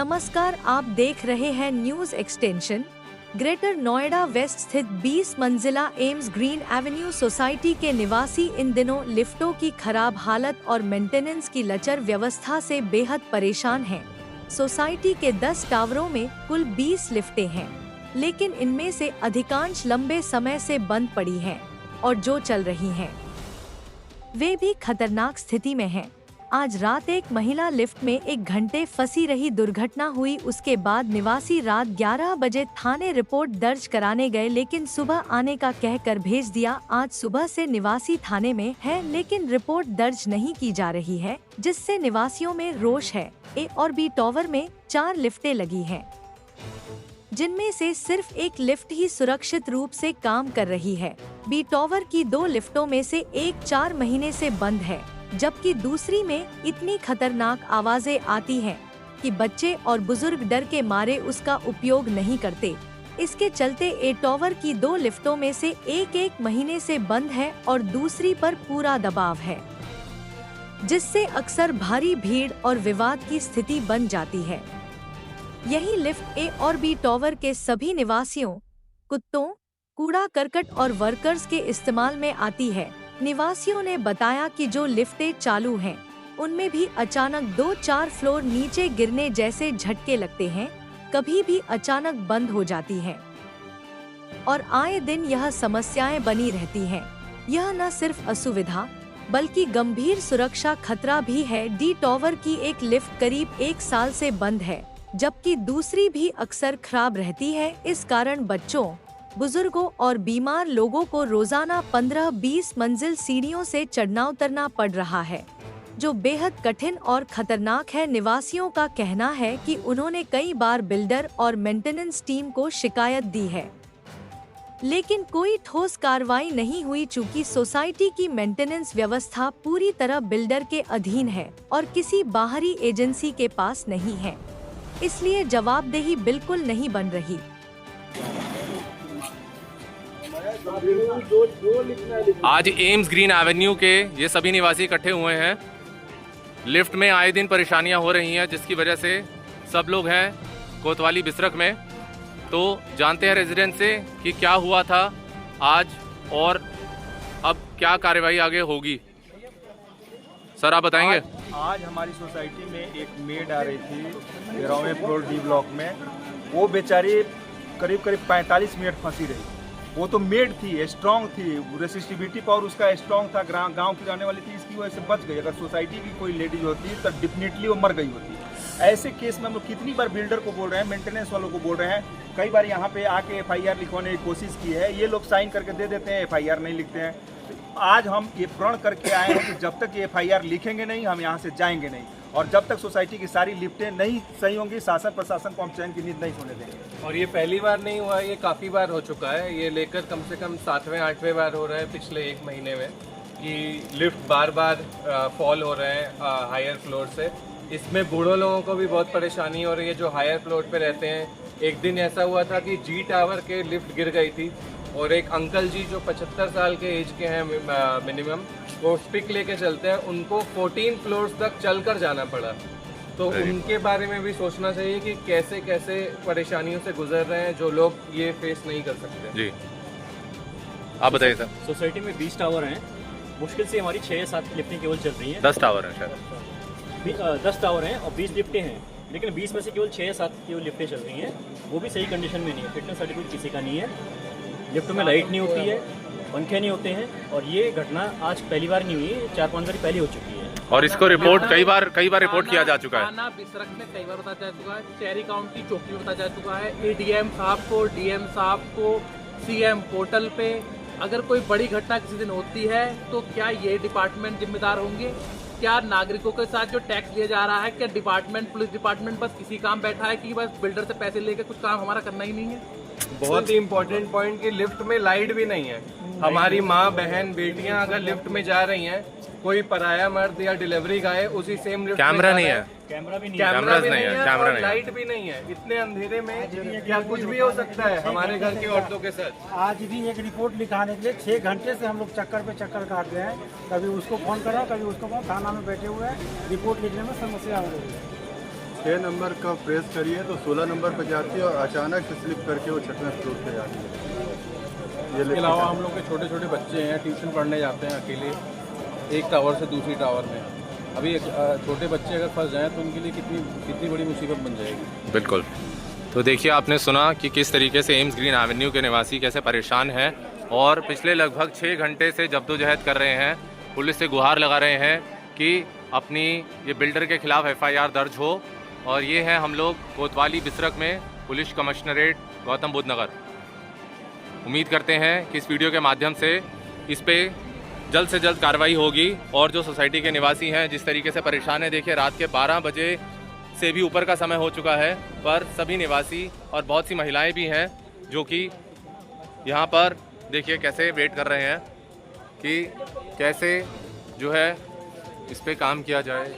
नमस्कार, आप देख रहे हैं news extension. Greater Noida West स्थित 20 मंजिला एम्स ग्रीन एवेन्यू सोसाइटी के निवासी इन दिनों लिफ्टों की खराब हालत और मेंटेनेंस की लचर व्यवस्था से बेहद परेशान हैं। सोसाइटी के 10 टावरों में कुल 20 लिफ्टें हैं, लेकिन इनमें से अधिकांश लंबे समय से बंद पड़ी हैं और जो चल रही हैं वे भी खतरनाक स्थिति में हैं। आज रात एक महिला लिफ्ट में 1 घंटे फंसी रही दुर्घटना हुई। उसके बाद निवासी रात 11 बजे थाने रिपोर्ट दर्ज कराने गए, लेकिन सुबह आने का कहकर भेज दिया। आज सुबह से निवासी थाने में है, लेकिन रिपोर्ट दर्ज नहीं की जा रही है, जिससे निवासियों में रोष है। ए और बी टावर में 4 लिफ्टें लगी हैं, जिनमें से सिर्फ एक लिफ्ट ही सुरक्षित रूप से काम कर रही है। बी टावर की 2 लिफ्टों में से एक 4 महीने से बंद है, जबकि दूसरी में इतनी खतरनाक आवाजें आती हैं कि बच्चे और बुजुर्ग डर के मारे उसका उपयोग नहीं करते। इसके चलते ए टावर की 2 लिफ्टों में से एक महीने से बंद है और दूसरी पर पूरा दबाव है, जिससे अक्सर भारी भीड़ और विवाद की स्थिति बन जाती है। यही लिफ्ट ए और बी टावर के सभी निवासियों, कुत्तों, कूड़ा करकट और वर्कर्स के इस्तेमाल में आती है। निवासियों ने बताया कि जो लिफ्टें चालू हैं, उनमें भी अचानक 2-4 फ्लोर नीचे गिरने जैसे झटके लगते हैं, कभी भी अचानक बंद हो जाती हैं और आए दिन यह समस्याएं बनी रहती हैं। यह न सिर्फ असुविधा बल्कि गंभीर सुरक्षा खतरा भी है। डी टावर की एक लिफ्ट करीब 1 साल से बंद है, जबकि दूसरी भी अक्सर खराब रहती है। इस कारण बच्चों, बुजुर्गों और बीमार लोगों को रोजाना 15-20 मंजिल सीढ़ियों से चढ़ना उतरना पड़ रहा है, जो बेहद कठिन और खतरनाक है। निवासियों का कहना है कि उन्होंने कई बार बिल्डर और मेंटेनेंस टीम को शिकायत दी है, लेकिन कोई ठोस कार्रवाई नहीं हुई। चूँकि सोसाइटी की मेंटेनेंस व्यवस्था पूरी तरह बिल्डर के अधीन है और किसी बाहरी एजेंसी के पास नहीं है, इसलिए जवाबदेही बिल्कुल नहीं बन रही। आज एम्स ग्रीन एवेन्यू के ये सभी निवासी इकट्ठे हुए हैं। लिफ्ट में आए दिन परेशानियां हो रही हैं, जिसकी वजह से सब लोग हैं कोतवाली बिसरख में। तो जानते हैं रेजिडेंट से कि क्या हुआ था आज और अब क्या कार्रवाई आगे होगी। सर, आप बताएंगे। आज हमारी सोसाइटी में एक मेड आ रही थी 13वें फ्लोर डी ब्लॉक में। वो बेचारी करीब 45 मिनट फंसी रही। वो तो मेड थी, स्ट्रांग थी, रेसिस्टिविटी पावर उसका स्ट्रांग था, गांव की रहने वाली थी, इसकी वजह से बच गई। अगर सोसाइटी की कोई लेडीज होती तो डेफिनेटली वो मर गई होती। ऐसे केस में हम लोग कितनी बार बिल्डर को बोल रहे हैं, मेंटेनेंस वालों को बोल रहे हैं, कई बार यहाँ पे आके FIR लिखवाने की कोशिश की है। ये लोग साइन करके दे देते हैं, FIR नहीं लिखते हैं। तो आज हम ये प्रण करके आए हैं कि जब तक ये FIR लिखेंगे नहीं, हम यहाँ से जाएंगे नहीं, और जब तक सोसाइटी की सारी लिफ्टें नहीं सही होंगी, शासन प्रशासन को हम चैन की नींद नहीं सोने देंगे। और ये पहली बार नहीं हुआ, ये काफ़ी बार हो चुका है। ये लेकर कम से कम 7वें-8वें बार हो रहा है पिछले 1 महीने में कि लिफ्ट बार बार फॉल हो रहे हैं हायर फ्लोर से। इसमें बूढ़ों लोगों को भी बहुत परेशानी हो रही है जो हायर फ्लोर पे रहते हैं। एक दिन ऐसा हुआ था कि जी टावर के लिफ्ट गिर गई थी और एक अंकल जी जो 75 साल के एज के हैं मिनिमम, वो स्टिक लेके चलते हैं, उनको 14 फ्लोर्स तक चलकर जाना पड़ा। तो उनके बारे में भी सोचना चाहिए कि कैसे कैसे परेशानियों से गुजर रहे हैं जो लोग ये फेस नहीं कर सकते। जी, आप बताइए सर। सोसाइटी में 20 टावर हैं, मुश्किल से हमारी 6-7 लिफ्टें केवल चल रही हैं। 10 टावर हैं शायद। 10 टावर हैं और 20 लिफ्टें हैं, लेकिन 20 में से केवल 6-7 केवल लिफ्टें चल रही हैं, वो भी सही कंडीशन में नहीं है। फिटनेस सर्टिफिकेट किसी का नहीं है। लिफ्ट में लाइट नहीं होती है, पंखे नहीं होते हैं, और ये घटना आज पहली बार नहीं हुई, 4-5 बार पहले हो चुकी है। और इसको रिपोर्ट कई बार रिपोर्ट किया जा चुका है। थाना बिसरख में कई बार बताया जा चुका है, शहरी काउंटी चौकी में बताया जा चुका है, ADM साहब को, DM साहब को, CM पोर्टल पे। अगर कोई बड़ी घटना किसी दिन होती है तो क्या ये डिपार्टमेंट जिम्मेदार होंगे? क्या नागरिकों के साथ जो टैक्स लिया जा रहा है, क्या डिपार्टमेंट, पुलिस डिपार्टमेंट बस किसी काम बैठा है कि बस बिल्डर से पैसे लेकर कुछ काम हमारा करना ही नहीं है? बहुत ही इम्पोर्टेंट पॉइंट कि लिफ्ट में लाइट भी नहीं है। हमारी माँ, बहन, बेटियां अगर लिफ्ट में जा रही हैं, कोई पराया मर्द या डिलीवरी गाय उसी सेम लिफ्ट कैमरा नहीं है, कैमरा भी नहीं है, लाइट भी नहीं है। इतने अंधेरे में क्या कुछ भी हो सकता है हमारे घर की औरतों के साथ। आज भी एक रिपोर्ट लिखाने के लिए 6 घंटे से हम लोग चक्कर पे चक्कर काट रहे हैं। कभी उसको फोन कर रहा, कभी उसको फोन, थाना में बैठे हुए हैं, रिपोर्ट लिखने में समस्या हो रही है। 6 नंबर का प्रेस करिए तो 16 नंबर पर जाती है और अचानक से स्लिप करके वो 6वें फ्लोर पे जाती है। इसके अलावा हम लोग के छोटे छोटे बच्चे हैं, ट्यूशन पढ़ने जाते हैं अकेले एक टावर से दूसरी टावर में। अभी छोटे बच्चे अगर फंस जाएं तो उनके लिए कितनी बड़ी मुसीबत बन जाएगी। बिल्कुल। तो देखिए, आपने सुना कि किस तरीके से एम्स ग्रीन एवेन्यू के निवासी कैसे परेशान हैं और पिछले लगभग 6 घंटे से जद्दोजहद कर रहे हैं, पुलिस से गुहार लगा रहे हैं कि अपनी ये बिल्डर के खिलाफ FIR दर्ज हो। और ये है हम लोग कोतवाली बिसरक में पुलिस कमिश्नरेट गौतम बुद्ध नगर। उम्मीद करते हैं कि इस वीडियो के माध्यम से इस पे जल्द से जल्द कार्रवाई होगी और जो सोसाइटी के निवासी हैं जिस तरीके से परेशान है, देखिए रात के 12 बजे से भी ऊपर का समय हो चुका है, पर सभी निवासी और बहुत सी महिलाएं भी हैं जो कि यहाँ पर देखिए कैसे वेट कर रहे हैं कि कैसे जो है इस पे काम किया जाए।